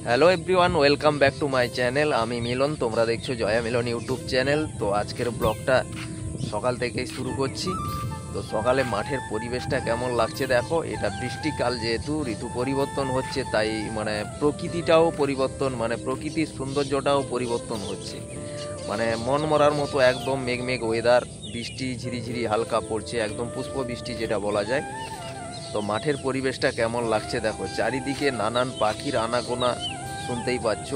Hello everyone, welcome back to my channel. আমি মিলন, তোমরা দেখছো জয়া মিলন ইউটিউব চ্যানেল। তো আজকের ব্লগটা সকাল থেকেই শুরু করছি। তো সকালে মাঠের পরিবেশটা কেমন লাগছে দেখো। এটা বৃষ্টিকাল, যেহেতু ঋতু পরিবর্তন হচ্ছে, তাই প্রকৃতিটাও পরিবর্তন, প্রকৃতির সৌন্দর্যটাও পরিবর্তন হচ্ছে। মন মরার মতো একদম মেঘ মেঘ ওয়েদার, বৃষ্টি ঝিরিঝিরি হালকা পড়ছে, একদম পুষ্প বৃষ্টি যেটা বলা যায়। তো মাঠের পরিবেশটা কেমন লাগছে দেখো, চারিদিকে নানান পাখির আনাগোনা শুনতেই পাচ্ছ।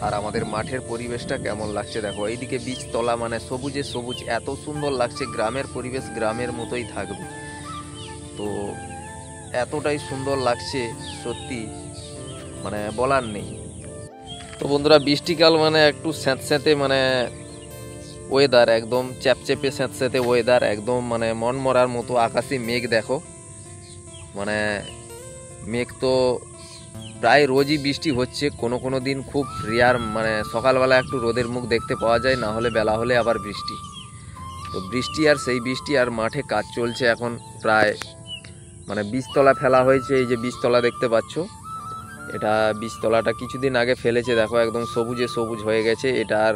আর আমাদের মাঠের পরিবেশটা কেমন লাগছে দেখো, এইদিকে বীজতলা, সবুজে সবুজ, এত সুন্দর লাগছে। গ্রামের পরিবেশ গ্রামের মতোই থাকবে। তো এতটাই সুন্দর লাগছে সত্যি, বলার নেই। তো বন্ধুরা, বৃষ্টিকাল একটু স্যাঁতস্যাঁতে ওয়েদার, একদম চ্যাপচ্যাপে স্যাঁতস্যাঁতে ওয়েদার, একদম মন মরার মতো। আকাশে মেঘ দেখো, মেঘ তো প্রায় রোজই বৃষ্টি হচ্ছে। কোনো কোনো দিন খুব রেয়ার, সকালবেলা একটু রোদের মুখ দেখতে পাওয়া যায়, না হলে বেলা হলে আবার বৃষ্টি। তো বৃষ্টি আর সেই বৃষ্টি, আর মাঠে কাজ চলছে এখন। প্রায় বীজতলা ফেলা হয়েছে, এই যে বীজতলা দেখতে পাচ্ছ, এটা বীজতলাটা কিছুদিন আগে ফেলেছে দেখো, একদম সবুজে সবুজ হয়ে গেছে। এটা আর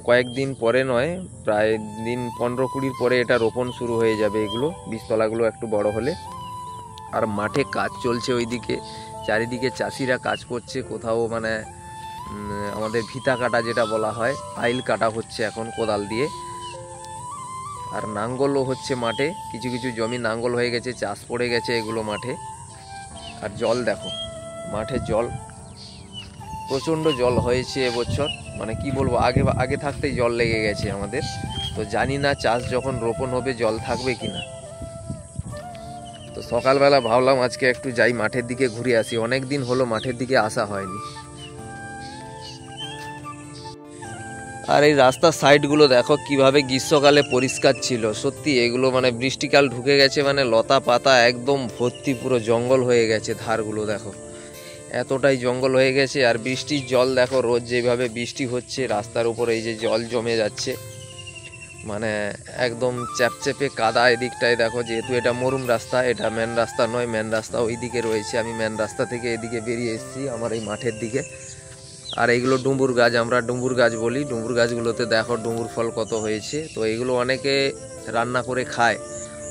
কয়েকদিন পরে নয়, প্রায় দিন 15-20 পরে এটা রোপণ শুরু হয়ে যাবে, এগুলো বীজতলাগুলো একটু বড় হলে। আর মাঠে কাজ চলছে ওইদিকে, চারিদিকে চাষিরা কাজ করছে। কোথাও আমাদের ভিতা কাটা যেটা বলা হয়, আইল কাটা হচ্ছে এখন কোদাল দিয়ে। আর নাঙ্গলও হচ্ছে মাঠে, কিছু কিছু জমি নাঙ্গল হয়ে গেছে, চাষ পড়ে গেছে এগুলো মাঠে। আর জল দেখো, মাঠে জল, প্রচণ্ড জল হয়েছে এবছর। কি বলবো, আগে থাকতেই জল লেগে গেছে আমাদের। তো জানি না চাষ যখন রোপণ হবে জল থাকবে কিনা। তো সকালবেলা ভাবলাম আজকে একটু যাই মাঠের দিকে ঘুরে আসি, অনেক দিন হলো মাঠের দিকে আসা হয়নি। আর এই রাস্তার সাইডগুলো দেখো কিভাবে গ্রীষ্মকালে পরিষ্কার ছিল। সত্যি এগুলো বৃষ্টিকাল ঢুকে গেছে, লতা পাতা একদম ভর্তি, পুরো জঙ্গল হয়ে গেছে। ধারগুলো দেখো, এতটাই জঙ্গল হয়ে গেছে। আর বৃষ্টির জল দেখো, রোজ যেভাবে বৃষ্টি হচ্ছে, রাস্তার উপরে এই যে জল জমে যাচ্ছে, একদম চ্যাপচ্যাপে কাদা। এদিকটায় দেখো, যেহেতু এটা মরুম রাস্তা, এটা মেন রাস্তা নয়, মেন রাস্তা ওই দিকে রয়েছে। আমি মেন রাস্তা থেকে এদিকে বেরিয়ে এসেছি আমার এই মাঠের দিকে। আর এইগুলো ডুমুর গাছ, আমরা ডুমুর গাছ বলি। ডুমুর গাছগুলোতে দেখো ডুমুর ফল কত হয়েছে। তো এগুলো অনেকে রান্না করে খায়,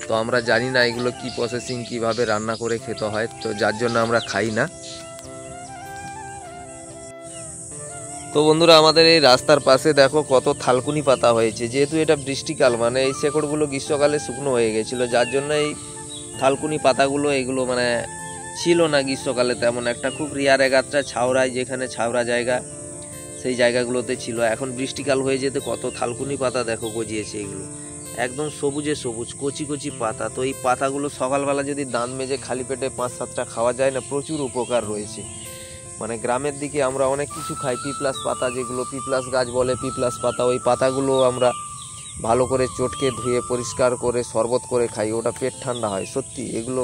তো আমরা জানি না এগুলো কি প্রসেসিং, কিভাবে রান্না করে খেতে হয়, তো যার জন্য আমরা খাই না। তো বন্ধুরা, আমাদের এই রাস্তার পাশে দেখো কত থালকুনি পাতা হয়েছে। যেহেতু এটা বৃষ্টিকাল, এই শেকড়গুলো গ্রীষ্মকালে শুকনো হয়ে গেছিলো, যার জন্য এই থালকুনি পাতাগুলো, এগুলো ছিল না গ্রীষ্মকালে তেমন একটা। খুব রিয়ার এগাত্রা ছাওড়ায়, যেখানে ছাওড়া জায়গা, সেই জায়গাগুলোতে ছিল। এখন বৃষ্টিকাল হয়ে যেতে কত থালকুনি পাতা দেখো গজিয়েছে। এগুলো একদম সবুজে সবুজ, কচি কচি পাতা। তো এই পাতাগুলো সকালবেলা যদি দাঁত মেজে খালি পেটে 5-7টা খাওয়া যায় না, প্রচুর উপকার রয়েছে। গ্রামের দিকে আমরা অনেক কিছু খাই, পিপ্লাস পাতা, যেগুলো পিপ্লাস গাছ বলে, পিপ্লাস পাতা, ওই পাতাগুলো আমরা ভালো করে চটকে ধুয়ে পরিষ্কার করে শরবত করে খাই, ওটা পেট ঠান্ডা হয়। সত্যি এগুলো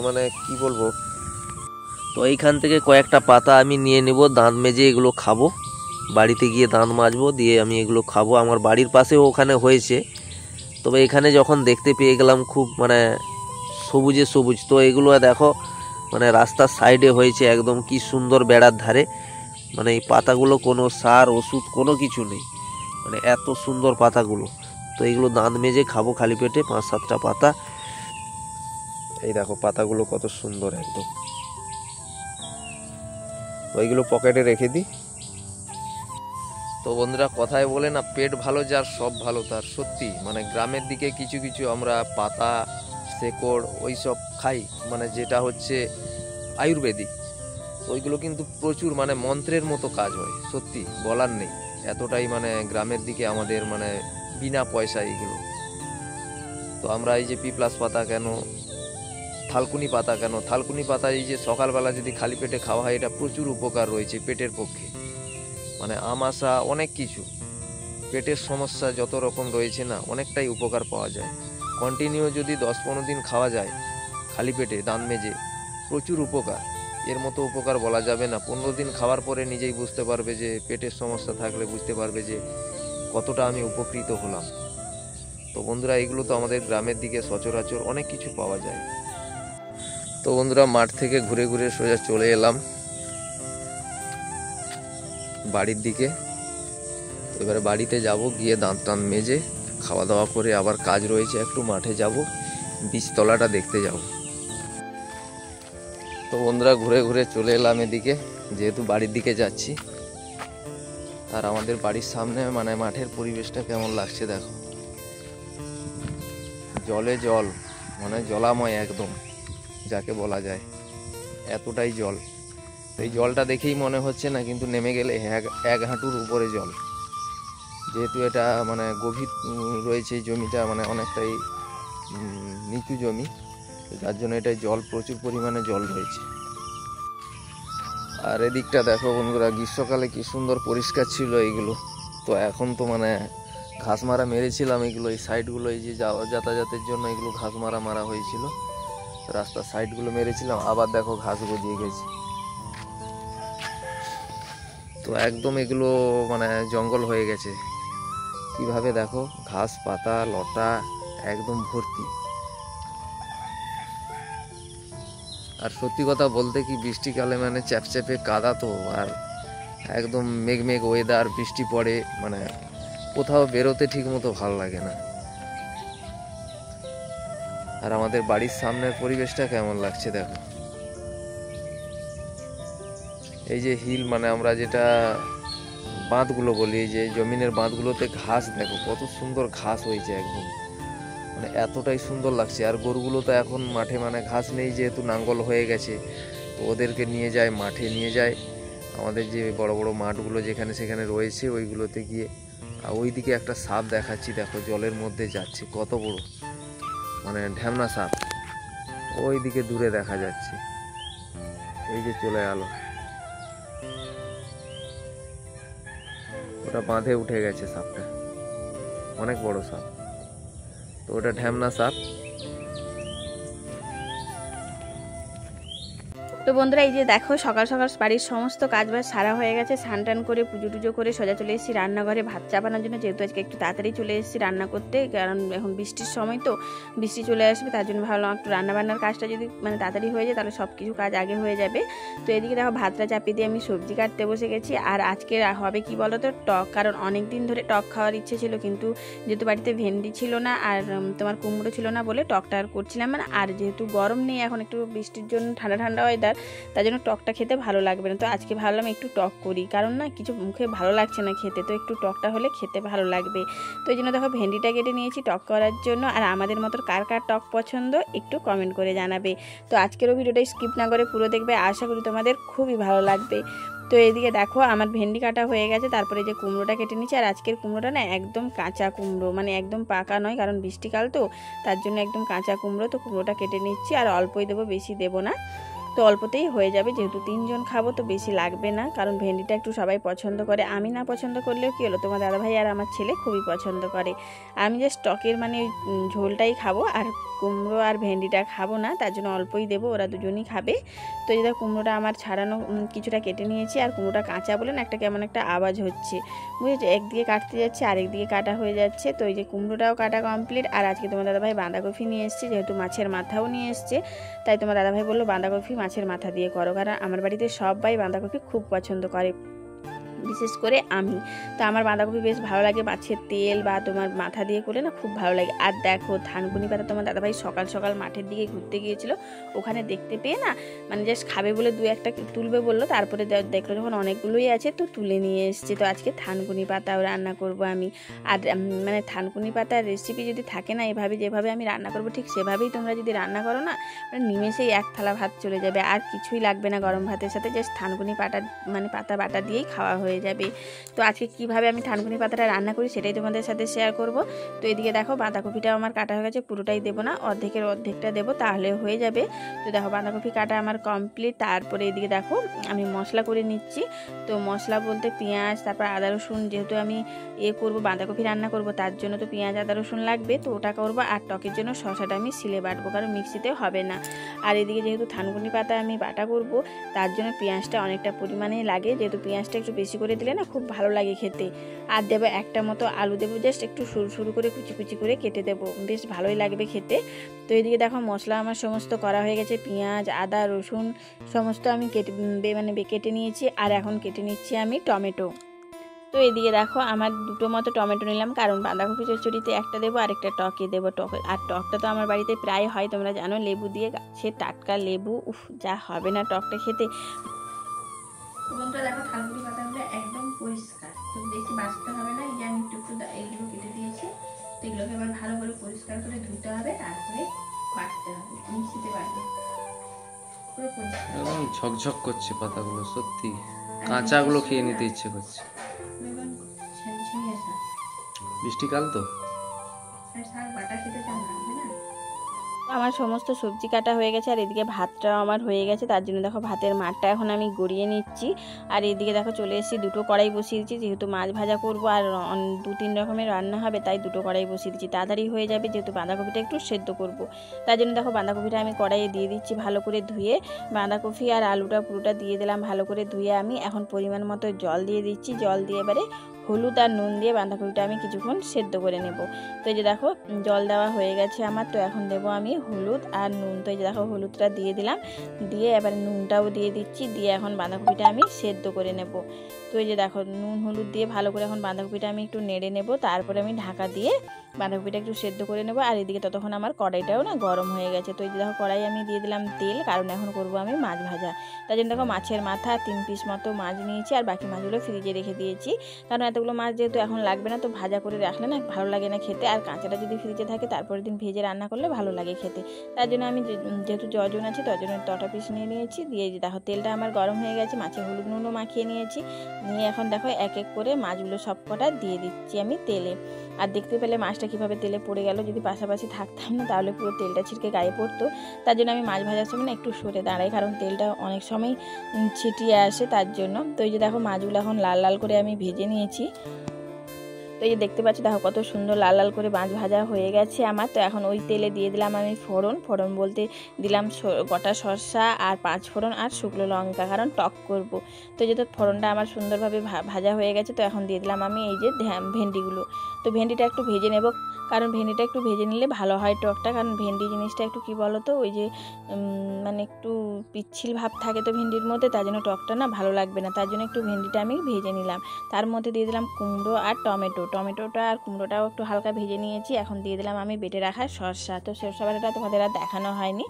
কি বলবো। তো এইখান থেকে কয়েকটা পাতা আমি নিয়ে নেব, দাঁত মেজে এগুলো খাবো। বাড়িতে গিয়ে দাঁত মাজবো, দিয়ে আমি এগুলো খাবো। আমার বাড়ির পাশেও ওখানে হয়েছে, তবে এখানে যখন দেখতে পেয়ে গেলাম খুব সবুজে সবুজ। তো এগুলো দেখো রাস্তার সাইডে হয়েছে, একদম কি সুন্দর, বেড়ার ধারে। এই পাতাগুলো কোনো সার ওষুধ কোনো কিছু নেই, এত সুন্দর পাতাগুলো। তো এইগুলো দাঁত মেজে খাবো খালি পেটে, 5-7টা পাতা। এই দেখো পাতাগুলো কত সুন্দর একদম। তো এইগুলো পকেটে রেখে দিই। তো বন্ধুরা, কথায় বলে না, পেট ভালো যার সব ভালো তার। সত্যি গ্রামের দিকে কিছু কিছু আমরা পাতা, শেকড় ওইসব খাই, যেটা হচ্ছে আয়ুর্বেদিক। ওইগুলো কিন্তু প্রচুর মন্ত্রের মতো কাজ হয়। সত্যি বলার নেই, এতটাই গ্রামের দিকে আমাদের বিনা পয়সা এইগুলো। তো আমরা এই যে পিপ্লাস পাতা কেন, থালকুনি পাতা কেন, থালকুনি পাতা এই যে সকালবেলা যদি খালি পেটে খাওয়া হয়, এটা প্রচুর উপকার রয়েছে পেটের পক্ষে। আমাশা, অনেক কিছু পেটের সমস্যা যত রকম রয়েছে না, অনেকটাই উপকার পাওয়া যায়। কন্টিনিউ যদি 10-15 দিন খাওয়া যায় খালি পেটে দাঁত মেজে, প্রচুর উপকার। এর মতো উপকার বলা যাবে না। 15 দিন খাওয়ার পরে নিজেই বুঝতে পারবে, যে পেটের সমস্যা থাকলে বুঝতে পারবে যে কতটা আমি উপকৃত হলাম। তো বন্ধুরা, এগুলো তো আমাদের গ্রামের দিকে সচরাচর অনেক কিছু পাওয়া যায়। তো বন্ধুরা, মাঠ থেকে ঘুরে ঘুরে সোজা চলে এলাম বাড়ির দিকে। এবারে বাড়িতে যাব, গিয়ে দাঁত টান মেজে খাওয়া দাওয়া করে আবার কাজ রয়েছে, একটু মাঠে যাব, বীজতলাটা দেখতে যাব। তো বন্ধুরা ঘুরে ঘুরে চলে এলাম এদিকে, যেহেতু বাড়ির দিকে যাচ্ছি। আর আমাদের বাড়ির সামনে মানে মাঠের পরিবেশটা কেমন লাগছে দেখো, জলে জল, মানে জলাময় একদম যাকে বলা যায়, এতটাই জল। এই জলটা দেখেই মনে হচ্ছে না, কিন্তু নেমে গেলে এক হাঁটুর উপরে জল। যেহেতু এটা মানে গভীর রয়েছে এই জমিটা, মানে অনেকটাই নিচু জমি, যার জন্য এটা জল, প্রচুর পরিমাণে জল রয়েছে। আর এদিকটা দেখো বন্ধুরা, গ্রীষ্মকালে কি সুন্দর পরিষ্কার ছিল এইগুলো। তো এখন তো মানে ঘাস মারা মেরেছিলাম এগুলো, এই সাইডগুলো, এই যে যাতায়াতের জন্য এগুলো ঘাস মারা হয়েছিল, রাস্তার সাইডগুলো মেরেছিলাম, আবার দেখো ঘাস গজিয়ে গেছে। তো একদম এগুলো মানে জঙ্গল হয়ে গেছে, কিভাবে দেখো ঘাস পাতা লতা একদম ভর্তি। আর সত্যি কথা বলতে কি, বৃষ্টিকালে মানে চ্যাপচ্যাপে কাদা, তো আর একদম মেঘ ওয়েদার, বৃষ্টি পড়ে, মানে কোথাও বেরোতে ঠিক মতো ভালো লাগে না। আর আমাদের বাড়ির সামনের পরিবেশটা কেমন লাগছে দেখো, এই যে হিল, মানে আমরা যেটা বাঁধগুলো বলি, এই যে জমিনের বাঁধগুলোতে ঘাস দেখো কত সুন্দর ঘাস হয়েছে, একদম মানে এতটাই সুন্দর লাগছে। আর গরুগুলো তো এখন মাঠে মানে ঘাস নেই, যেহেতু নাঙ্গল হয়ে গেছে, তো ওদেরকে নিয়ে যায় মাঠে, নিয়ে যায় আমাদের যে বড় বড় মাঠগুলো যেখানে সেখানে রয়েছে ওইগুলোতে গিয়ে। আর ওইদিকে একটা সাপ দেখাচ্ছি দেখো, জলের মধ্যে যাচ্ছে, কত বড়, মানে ঢ্যামনা সাপ, ওইদিকে দূরে দেখা যাচ্ছে, এই যে চলে গেল, ওটা বাঁধে উঠে গেছে সাপটা, অনেক বড় সাপ, তো ওটা ঢ্যামনা সাপ। তো বন্ধুরা এই যে দেখো, সকাল সকাল বাড়ির সমস্ত কাজবাজ সারা হয়ে গেছে, স্নান টান করে পুজো টুজো করে সোজা চলে এসেছি রান্নাঘরে ভাত চাপানোর জন্য। যেহেতু আজকে একটু তাড়াতাড়ি চলে এসেছি রান্না করতে, কারণ এখন বৃষ্টির সময়, তো বৃষ্টি চলে আসবে, তার জন্য ভাবলাম একটু রান্নাবান্নার কাজটা যদি মানে তাড়াতাড়ি হয়ে যায় তাহলে সব কিছু কাজ আগে হয়ে যাবে। তো এদিকে দেখো ভাতটা চাপিয়ে দিয়ে আমি সবজি কাটতে বসে গেছি। আর আজকে হবে কি বলো তো, টক, কারণ অনেক দিন ধরে টক খাওয়ার ইচ্ছে ছিল, কিন্তু যেহেতু বাড়িতে ভেন্ডি ছিল না আর তোমার কুমড়ো ছিল না বলে টকটা আর করছিলাম না। আর যেহেতু গরম নেই এখন, একটু বৃষ্টির জন্য ঠান্ডা ঠান্ডা ওয়েদার, তার জন্য টকটা খেতে ভালো লাগবে না। তো আজকে ভাবলাম একটু টক করি, কারণ না কিছু মুখে ভালো লাগছে না খেতে, তো একটু টকটা হলে খেতে ভালো লাগবে। তো এই জন্য দেখো ভেন্ডিটা কেটে নিয়েছি টক করার জন্য। আর আমাদের মতো কার কার টক পছন্দ একটু কমেন্ট করে জানাবে। তো আজকেরও ভিডিওটা স্কিপ না করে পুরো দেখবে, আশা করি তোমাদের খুবই ভালো লাগবে। তো এইদিকে দেখো আমার ভেন্ডি কাটা হয়ে গেছে, তারপরে যে কুমড়োটা কেটে নিচ্ছি। আর আজকের কুমড়োটা না একদম কাঁচা কুমড়ো, মানে একদম পাকা নয়, কারণ বৃষ্টিকাল তো তার জন্য একদম কাঁচা কুমড়ো। তো কুমড়োটা কেটে নিচ্ছি, আর অল্পই দেবো, বেশি দেবো না, তো অল্পতেই হয়ে যাবে, যেহেতু 3 জন খাবো তো বেশি লাগবে না। কারণ ভেন্ডিটা একটু সবাই পছন্দ করে, আমি না পছন্দ করলেও কী হলো, তোমার দাদাভাই আর আমার ছেলে খুবই পছন্দ করে। আমি জাস্ট টকের মানে ঝোলটাই খাবো, আর কুমড়ো আর ভেন্ডিটা খাবো না, তার জন্য অল্পই দেবো, ওরা দুজনই খাবে। তো এই কুমড়োটা আমার ছাড়ানো কিছুটা কেটে নিয়েছি, আর কুমড়োটা কাঁচা বলে না একটা কেমন একটা আওয়াজ হচ্ছে, বুঝেছো, একদিকে কাটতে যাচ্ছে আরেকদিকে কাটা হয়ে যাচ্ছে। তো এই যে কুমড়োটাও কাটা কমপ্লিট। আর আজকে তোমার দাদাভাই বাঁধাকপি নিয়ে এসছে, যেহেতু মাছের মাথাও নিয়ে এসছে, তাই তোমার দাদাভাই বললো বাঁধাকপি মাছের মাথা দিয়ে করো, কারণ আমার বাড়িতে সবাই বাঁধাকপি খুব পছন্দ করে, বিশেষ করে আমি। তো আমার বাঁধাকপি বেশ ভালো লাগে, মাছের তেল বা তোমার মাথা দিয়ে করলে না খুব ভালো লাগে। আর দেখো থানকুনি পাতা তোমার দাদাভাই সকাল সকাল মাঠের দিকে ঘুরতে গিয়েছিল, ওখানে দেখতে পেয়ে না মানে জাস্ট খাবে বলে 2-1টা তুলবে বললো, তারপরে দেখলো যখন অনেকগুলোই আছে তো তুলে নিয়ে এসছে। তো আজকে থানকুনি পাতাও রান্না করব আমি। আর মানে থানকুনি পাতার রেসিপি যদি থাকে না, এভাবে যেভাবে আমি রান্না করব ঠিক সেভাবেই তোমরা যদি রান্না করো না, মানে নিমেষেই 1 থালা ভাত চলে যাবে, আর কিছুই লাগবে না গরম ভাতের সাথে, জাস্ট থানকুনি পাতা বাটা দিয়েই খাওয়া হয়ে যাবে। তো আজকে কিভাবে আমি থানকুনি পাতাটা রান্না করি সেটাই তোমাদের সাথে শেয়ার করব। তো এদিকে দেখো বাঁধাকপিটাও আমার কাটা হয়ে গেছে, পুরোটাই দেবো না, অর্ধেকটা দেবো, তাহলে হয়ে যাবে। তো দেখো বাঁধাকপি কাটা আমার কমপ্লিট। তারপরে এদিকে দেখো আমি মশলা করে নিচ্ছি। তো মশলা বলতে পেঁয়াজ, তারপর আদা রসুন, যেহেতু আমি করব বাঁধাকপি রান্না করব, তার জন্য তো পেঁয়াজ আদা রসুন লাগবে, তো ওটা করবো। আর টকের জন্য শসাটা আমি শিলে বাটবো, কারণ মিক্সিতে হবে না। আর এদিকে যেহেতু থানকুনি পাতা আমি বাটা করব, তার জন্য পেঁয়াজটা অনেকটা পরিমাণেই লাগে, যেহেতু পেঁয়াজটা একটু বেশি করে দিলে না খুব ভালো লাগে খেতে। আর দেবো একটা মতো আলু দেবো, জাস্ট একটু সরু সরু করে কুচি কুচি করে কেটে দেবো, বেশ ভালোই লাগবে খেতে। তো এদিকে দেখো মশলা আমার সমস্ত করা হয়ে গেছে, পেঁয়াজ আদা রসুন সমস্ত আমি কেটে নিয়েছি। আর এখন কেটে নিচ্ছি আমি টমেটো। তো এদিকে দেখো আমার দুটো মতো টমেটো নিলাম, কারণ বাঁধাকপি চচ্চড়িতে একটা দেবো আর একটা টকে দেবো। আর টকটা তো আমার বাড়িতে প্রায় হয়, তোমরা জানো, লেবু দিয়ে, সে টাটকা লেবু, উফ যা হবে না টকটা খেতে। বন্ধুরা দেখো থালকুনি পাতাগুলো একদম পরিষ্কার, খুব বেশি বাঁচতে হবে না। এই যে আমি একটু এইগুলো কেটে দিয়েছি, তো এগুলোকে এবার ভালো করে পরিষ্কার করে ধুতে হবে, তারপরে কাটতে হবে, মিক্সিতে বাটবে। একদম ঝকঝক করছে পাতাগুলো, সত্যি কাঁচাগুলো খেয়ে নিতে ইচ্ছে করছে। বৃষ্টিকাল তো আমার সমস্ত সবজি কাটা হয়ে গেছে, আর এদিকে ভাতটাও আমার হয়ে গেছে। তার জন্য দেখো ভাতের মাঠটা এখন আমি গড়িয়ে নিচ্ছি। আর এদিকে দেখো চলে এসেছি, দুটো কড়াই বসিয়ে দিচ্ছি, যেহেতু মাছ ভাজা করব আর 2-3 রকমের রান্না হবে, তাই দুটো কড়াই বসিয়ে দিচ্ছি, তাড়াতাড়ি হয়ে যাবে, যেহেতু বাঁধাকপিটা একটু সেদ্ধ করব। তার জন্য দেখো বাঁধাকপিটা আমি কড়াইয়ে দিয়ে দিচ্ছি ভালো করে ধুয়ে। বাঁধাকপি আর আলুটা পুরোটা দিয়ে দিলাম ভালো করে ধুয়ে। আমি এখন পরিমাণ মতো জল দিয়ে দিচ্ছি, জল দিয়ে এবারে হলুদ আর নুন দিয়ে বাঁধাকপিটা আমি কিছুক্ষণ সেদ্ধ করে নেব। তো এই যে দেখো জল দেওয়া হয়ে গেছে আমার, তো এখন দেবো আমি হলুদ আর নুন। তো এই যে দেখো হলুদটা দিয়ে দিলাম, দিয়ে এবার নুনটাও দিয়ে দিচ্ছি, দিয়ে এখন বাঁধাকপিটা আমি সেদ্ধ করে নেব। তো এই যে দেখো নুন হলুদ দিয়ে ভালো করে এখন বাঁধাকপিটা আমি একটু নেড়ে নেব, তারপরে আমি ঢাকা দিয়ে বাঁধাকপিটা একটু সেদ্ধ করে নেব। আর এদিকে ততক্ষণ আমার কড়াইটাও না গরম হয়ে গেছে। তো এই যে দেখো কড়াই আমি দিয়ে দিলাম তেল, কারণ এখন করব আমি মাছ ভাজা। তাই জন্য দেখো মাছের মাথা 3 পিস মতো মাছ নিয়েছি, আর বাকি মাছগুলো ফ্রিজে রেখে দিয়েছি, কারণ এতগুলো মাছ যেহেতু এখন লাগবে না, তো ভাজা করে রাখলে না ভালো লাগে না খেতে, আর কাঁচাটা যদি ফ্রিজে থাকে তারপরের দিন ভেজে রান্না করলে ভালো লাগে খেতে। তার জন্য আমি যেহেতু যজন আছে তার জন্য 10টা পিস নিয়ে নিয়েছি। দিয়ে দেখো তেলটা আমার গরম হয়ে গেছে, মাছে হলুদ নুনও মাখিয়ে নিয়েছি, নিয়ে এখন দেখো এক এক করে মাছগুলো সব কটা দিয়ে দিচ্ছি আমি তেলে। আর দেখতে পেলে মাছটা কীভাবে তেলে পড়ে গেল, যদি পাশাপাশি থাকতাম না তাহলে পুরো তেলটা ছিটকে গায়ে পড়তো। তার জন্য আমি মাছ ভাজার সময় না একটু সরে দাঁড়াই, কারণ তেলটা অনেক সময় ছিটিয়ে আসে তার জন্য। তো এই যে দেখো মাছগুলো এখন লাল লাল করে আমি ভেজে নিয়েছি। তো এই যে দেখতে পাচ্ছি দেখো কত সুন্দর লাল লাল করে মাছ ভাজা হয়ে গেছে আমার। তো এখন ওই তেলে দিয়ে দিলাম আমি ফোড়ন বলতে দিলাম গোটা শসা আর 5 ফোড়ন আর শুকনো লঙ্কা, কারণ টক করব। তো যেহেতু ফোড়নটা আমার সুন্দরভাবে ভাজা হয়ে গেছে, তো এখন দিয়ে দিলাম আমি এই যে ভেন্ডিগুলো। তো ভেন্ডিটা একটু ভেজে নেব, কারণ ভেন্ডিটা একটু ভেজে নিলে ভালো হয় টকটা, কারণ ভেন্ডি জিনিসটা একটু কী বলো তো, ওই যে মানে একটু পিচ্ছিল ভাব থাকে তো ভেন্ডির মধ্যে, তার জন্য টকটা না ভালো লাগবে না, তার জন্য একটু ভেন্ডিটা আমি ভেজে নিলাম। তার মধ্যে দিয়ে দিলাম কুমড়ো আর টমেটোটা আর কুমড়োটাও একটু হালকা ভেজে নিয়েছি। এখন দিয়ে দিলাম আমি বেটে রাখা শসা। তো সরষা বাটাটা তোমাদের আর দেখানো হয়নি,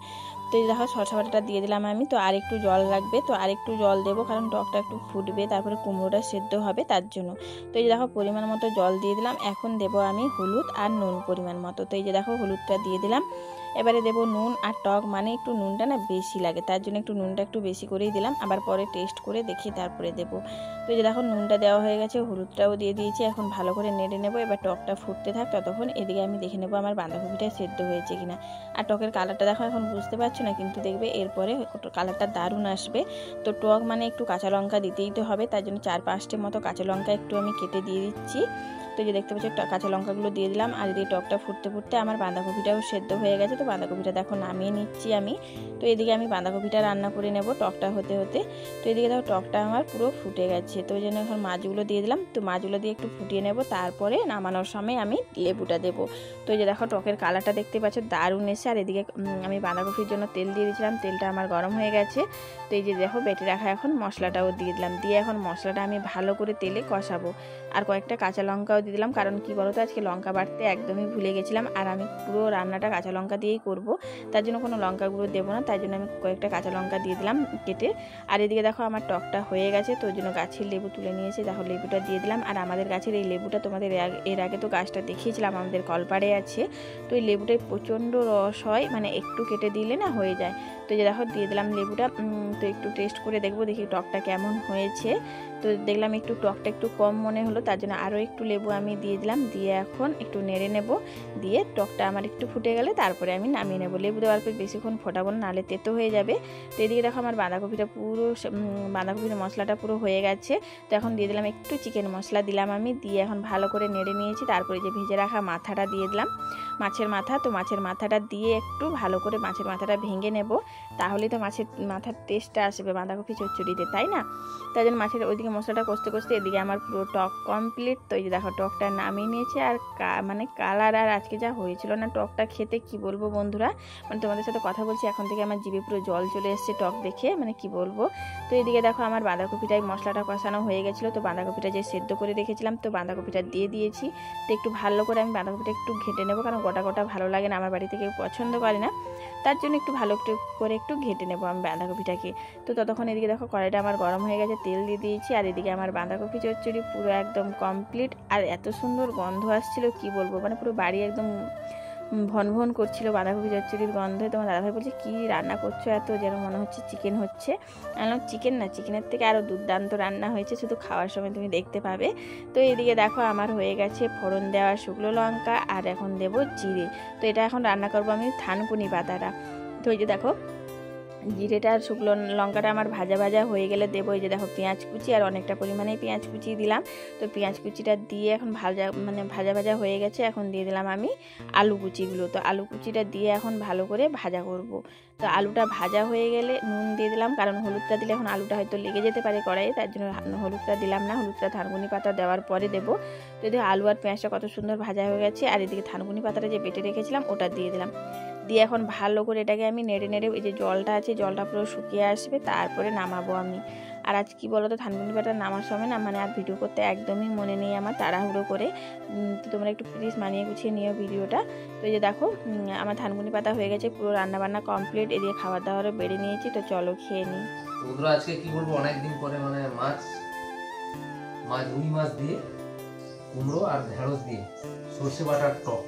তো এই দেখো সরষা বাটাটা দিয়ে দিলাম আমি। তো আর একটু জল লাগবে, তো আর একটু জল দেবো, কারণ টকটা একটু ফুটবে, তারপরে কুমড়োটা সেদ্ধ হবে তার জন্য। তো এই যে দেখো পরিমাণ মতো জল দিয়ে দিলাম। এখন দেবো আমি হলুদ আর নুন পরিমাণ মতো। তো এই যে দেখো হলুদটা দিয়ে দিলাম, এবারে দেবো নুন। আর টক মানে একটু নুনটা না বেশি লাগে, তার জন্য একটু নুনটা একটু বেশি করেই দিলাম, আবার পরে টেস্ট করে দেখি তারপরে দেবো। তো এই যে দেখো নুনটা দেওয়া হয়ে গেছে, হলুদটাও দিয়ে দিয়েছি, এখন ভালো করে নেড়ে নেবো। এবার টকটা ফুটতে থাক, ততক্ষণ এদিকে আমি দেখে নেবো আমার বাঁধাকপিটা সেদ্ধ হয়েছে কিনা। আর টকের কালারটা দেখো এখন বুঝতে পারছো না, কিন্তু দেখবে এরপরে কালারটা দারুণ আসবে। তো টক মানে একটু কাঁচা লঙ্কা দিতেই তো হবে, তার জন্য 4-5টে মতো কাঁচা লঙ্কা একটু আমি কেটে দিয়ে দিচ্ছি। তো যে দেখতে পাচ্ছি কাঁচা লঙ্কাগুলো দিয়ে দিলাম। আর এদিকে টকটা ফুটতে ফুটতে আমার বাঁধাকপিটাও সেদ্ধ হয়ে গেছে, তো বাঁধাকপিটা দেখো নামিয়ে নিচ্ছি আমি। তো এদিকে আমি বাঁধাকপিটা রান্না করে নেব টকটা হতে হতে। তো এদিকে দেখো টকটা আমার পুরো ফুটে গেছে, তো ওই জন্য এখন মাছগুলো দিয়ে দিলাম। তো মাছগুলো দিয়ে একটু ফুটিয়ে নেব, তারপরে নামানোর সময় আমি লেবুটা দেবো। তো এই যে দেখো টকের কালারটা দেখতে পাচ্ছ দারুণ এসে। আর এদিকে আমি বাঁধাকপির জন্য তেল দিয়ে দিয়েছিলাম, তেলটা আমার গরম হয়ে গেছে। তো এই যে দেখো বেটে রাখা এখন মশলাটাও দিয়ে দিলাম, দিয়ে এখন মশলাটা আমি ভালো করে তেলে কষাবো। আর কয়েকটা কাঁচা লঙ্কাও দিয়ে দিলাম, কারণ কি বলতো আজকে লঙ্কা বাটতে একদমই ভুলে গেছিলাম, আর আমি পুরো রান্নাটা কাঁচা লঙ্কা দিয়েই করব, তার জন্য কোনো লঙ্কা গুঁড়ো দেবো না, তাই জন্য আমি কয়েকটা কাঁচা লঙ্কা দিয়ে দিলাম কেটে। আর এদিকে দেখো আমার টকটা হয়ে গেছে, তো ওই জন্য গাছের লেবু তুলে নিয়েছি, দেখো লেবুটা দিয়ে দিলাম। আর আমাদের গাছের এই লেবুটা তোমাদের এর আগে তো গাছটা দেখিয়েছিলাম, আমাদের কলপাড়ে আছে। তো এই লেবুটায় প্রচণ্ড রস হয়, মানে একটু কেটে দিলে না হয়ে যায়। তো যে দেখো দিয়ে দিলাম লেবুটা। তো একটু টেস্ট করে দেখবো, দেখি টকটা কেমন হয়েছে। তো দেখলাম একটু টকটা একটু কম মনে হলো, তার জন্য আরও একটু লেবু আমি দিয়ে দিলাম, দিয়ে এখন একটু নেড়ে নেব। দিয়ে টকটা আমার একটু ফুটে গেলে তারপরে আমি নামিয়ে নেব। লেবু দেওয়ার পর বেশিক্ষণ ফোটাবো না, নাহলে তেতো হয়ে যাবে। তো এদিকে দেখো আমার বাঁধাকপির মশলাটা পুরো হয়ে গেছে। তো এখন দিয়ে দিলাম একটু চিকেন মশলা দিলাম আমি, দিয়ে এখন ভালো করে নেড়ে নিয়েছি। তারপরে যে ভেজে রাখা মাথাটা দিয়ে দিলাম, মাছের মাথা। তো মাছের মাথাটা দিয়ে একটু ভালো করে মাছের মাথাটা ভেঙে নেব, তাহলেই তো মাছের মাথার টেস্টটা আসবে বাঁধাকপি চচ্চড়িতে, তাই না? তাই জন্য মাছের ওইদিকে মশলাটা কষতে কষতে এদিকে আমার পুরো টক কমপ্লিট। তো এই যে দেখো টকটা নামিয়ে নিয়েছে, আর মানে কালার আর আজকে যা হয়েছিল না টকটা খেতে, কি বলবো বন্ধুরা, মানে তোমাদের সাথে কথা বলছি এখন থেকে আমার জিভে পুরো জল চলে এসছে টক দেখে, মানে কি বলবো। তো এদিকে দেখো আমার বাঁধাকপিটাই মশলাটা কষানো হয়ে গেছিলো, তো বাঁধাকপিটা যে সেদ্ধ করে রেখেছিলাম তো বাঁধাকপিটা দিয়ে দিয়েছি। তো একটু ভালো করে আমি বাঁধাকপিটা একটু ঘেটে নেবো, কারণ গোটা গোটা ভালো লাগে না, আমার বাড়িতে কেউ পছন্দ করে না, তার জন্য একটু ভালো করে একটু ঘেটে নেবো আমি বাঁধাকপিটাকে। তো ততক্ষণ এদিকে দেখো কড়াইটা আমার গরম হয়ে গেছে, তেল দিয়ে দিয়েছি, আর এদিকে আমার বাঁধাকপি চচ্চড়ি পুরো একদম কমপ্লিট। আর এত সুন্দর গন্ধ আসছিল কি বলবো, মানে পুরো বাড়ি একদম ভন ভন করছিল বাঁধাকপি চচ্চড়ির গন্ধে। তোমার দাদাভাই বলছে কী রান্না করছো এত, যেন মনে হচ্ছে চিকেন হচ্ছে। আমি চিকেন না, চিকেনের থেকে আরও দুর্দান্ত রান্না হয়েছে, শুধু খাওয়ার সময় তুমি দেখতে পাবে। তো এদিকে দেখো আমার হয়ে গেছে ফোড়ন দেওয়া শুকনো লঙ্কা, আর এখন দেব জিরে। তো এটা এখন রান্না করবো আমি থানকুনি পাতাটা। তো এই যে দেখো জিরেটা আর শুকনো লঙ্কাটা আমার ভাজা ভাজা হয়ে গেলে দেবো এই যে দেখো পেঁয়াজ কুচি, আর অনেকটা পরিমাণে পেঁয়াজ কুচি দিলাম। তো পেঁয়াজ কুচিটা দিয়ে এখন ভাজা ভাজা হয়ে গেছে, এখন দিয়ে দিলাম আমি আলু কুচিগুলো। তো আলু কুচিটা দিয়ে এখন ভালো করে ভাজা করব। তো আলুটা ভাজা হয়ে গেলে নুন দিয়ে দিলাম, কারণ হলুদটা দিলে এখন আলুটা হয়তো লেগে যেতে পারে কড়াইয়ে, তার জন্য হলুদটা দিলাম না, হলুদটা থানকুনি পাতা দেওয়ার পরে দেবো। তো এদিকে আলু আর পেঁয়াজটা কত সুন্দর ভাজা হয়ে গেছে, আর এদিকে থানকুনি পাতাটা যে বেটে রেখেছিলাম ওটা দিয়ে দিলাম। দিয়ে এখন ভালো করে এটাকে আমি নেড়ে নেড়ে, এই যে জলটা আছে জলটা পুরো শুকিয়ে আসবে, তারপরে নামাবো আমি। আর আজ কি বলো তো থানকুনি পাতা নামার সময় না মানে আর ভিডিও করতে একদমই মনে নেই আমার, তাড়াহুড়ো করে। তো তোমরা একটু প্লিজ মানিয়ে গুছিয়ে নিও ভিডিওটা। তো এই যে দেখো আমার থানকুনি পাতা হয়ে গেছে, পুরো রান্নাবান্না কমপ্লিট, এদিকে খাবার দাবারও বেড়ে নিয়েছি। তো চলো খেয়ে নিই। বন্ধুরা আজকে কি বলবো, অনেকদিন পরে মানে রুই মাছ দিয়ে কুমড়ো আর ঢেঁড়স দিয়ে সর্ষে বাটার টক,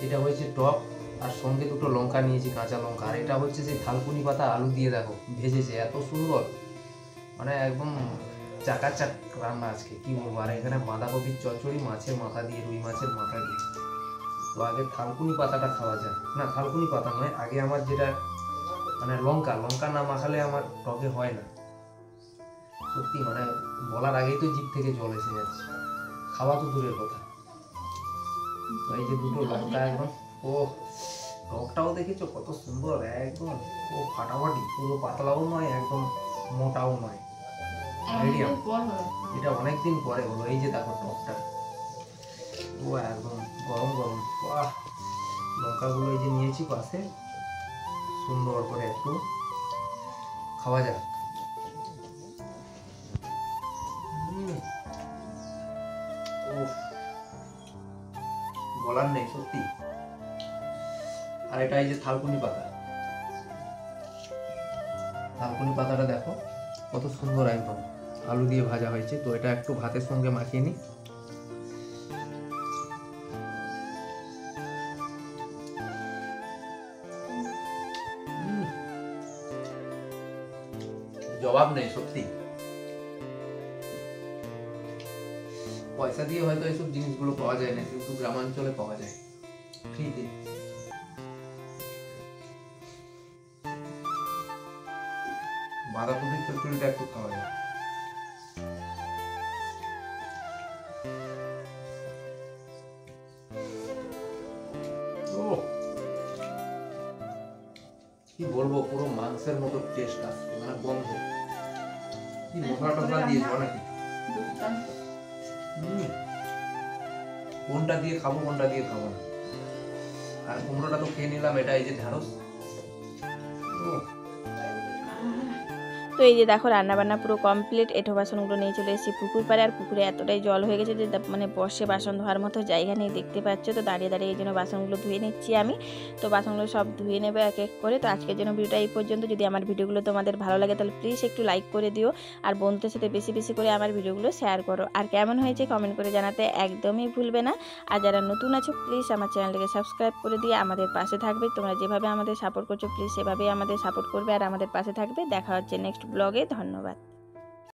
এটা হয়েছে টক, আর সঙ্গে দুটো লঙ্কা নিয়েছি কাঁচা লঙ্কা, আর এটা হচ্ছে সেই থালকুনি পাতা আলু দিয়ে দেখো ভেজেছে, এত সুন্দর মানে একদম চাকাচাক রান্না আজকে কি বলবো। আর এখানে বাঁধাকপির চচ্চড়ি মাছের মাথা দিয়ে, রুই মাছের মাথা দিয়ে। তো আগে থালকুনি পাতাটা খাওয়া যায় না, থালকুনি পাতা নয়, আগে আমার যেটা মানে লঙ্কা না মাখালে আমার টকে হয় না, সত্যি মানে বলার আগেই তো জিভ থেকে জল এসে যাচ্ছে, খাওয়া তো দূরের কথা। তো এই যে দুটো লঙ্কা একদম, ও টকটাও দেখেছো কত সুন্দর একদম, ও ফাটাফাটি, পুরো পাতলাও নয় একদম মোটাও নয়, মিডিয়াম। এটা অনেকদিন পরে হলো, এই যে দেখো টকটা, ও একদম গরম গরম। বাহ, লঙ্কাগুলো এই যে নিয়েছি পাশে, সুন্দর করে একটু খাওয়া যাক। বলার নেই সত্যি। আর এটা এই যে থালকুনি পাতাটা দেখো কত সুন্দর একদম আলু দিয়ে ভাজা হয়েছে। তো এটা একটু ভাতের সঙ্গে মাখিয়ে নিই। জবাব নেই সত্যি, পয়সা দিয়ে হয়তো এইসব জিনিসগুলো পাওয়া যায় না, কিন্তু গ্রামাঞ্চলে পাওয়া যায় ফ্রিতে। বাঁধাকপির চচ্চড়িটা একটু খাওয়া যায়। কি বলবো, পুরো মাংসের মতো টেস্ট আসছে, মানে গন্ধ। কি মশলা টসলা দিয়েছো নাকি? কোনটা দিয়ে খাবো কোনটা দিয়ে খাবো না। আর কুমড়োটা তো খেয়ে নিলাম, এটা এই যে ঢেঁড়স। তো এই যে দেখো রান্নাবান্না পুরো কমপ্লিট, এঁঠো বাসনগুলো নিয়ে চলে এসেছি পুকুর পাড়ে। আর পুকুরে এতটাই জল হয়ে গেছে যে মানে বসে বাসন ধোয়ার মতো জায়গা নেই, দেখতে পাচ্ছ। তো দাঁড়িয়ে দাঁড়িয়ে এই জন্য বাসনগুলো ধুয়ে নিচ্ছি আমি। তো বাসনগুলো সব ধুয়ে নেবে এক এক করে। তো আজকের জন্য ভিডিওটা এই পর্যন্ত। যদি আমার ভিডিওগুলো তোমাদের ভালো লাগে তাহলে প্লিজ একটু লাইক করে দিও, আর বন্ধুদের সাথে বেশি বেশি করে আমার ভিডিওগুলো শেয়ার করো। আর কেমন হয়েছে কমেন্ট করে জানাতে একদমই ভুলবে না। আর যারা নতুন আছো প্লিজ আমার চ্যানেলটাকে সাবস্ক্রাইব করে দিয়ে আমাদের পাশে থাকবে। তোমরা যেভাবে আমাদের সাপোর্ট করছো প্লিজ সেভাবেই আমাদের সাপোর্ট করবে আর আমাদের পাশে থাকবে। দেখা হচ্ছে নেক্সট ব্লগে। ধন্যবাদ।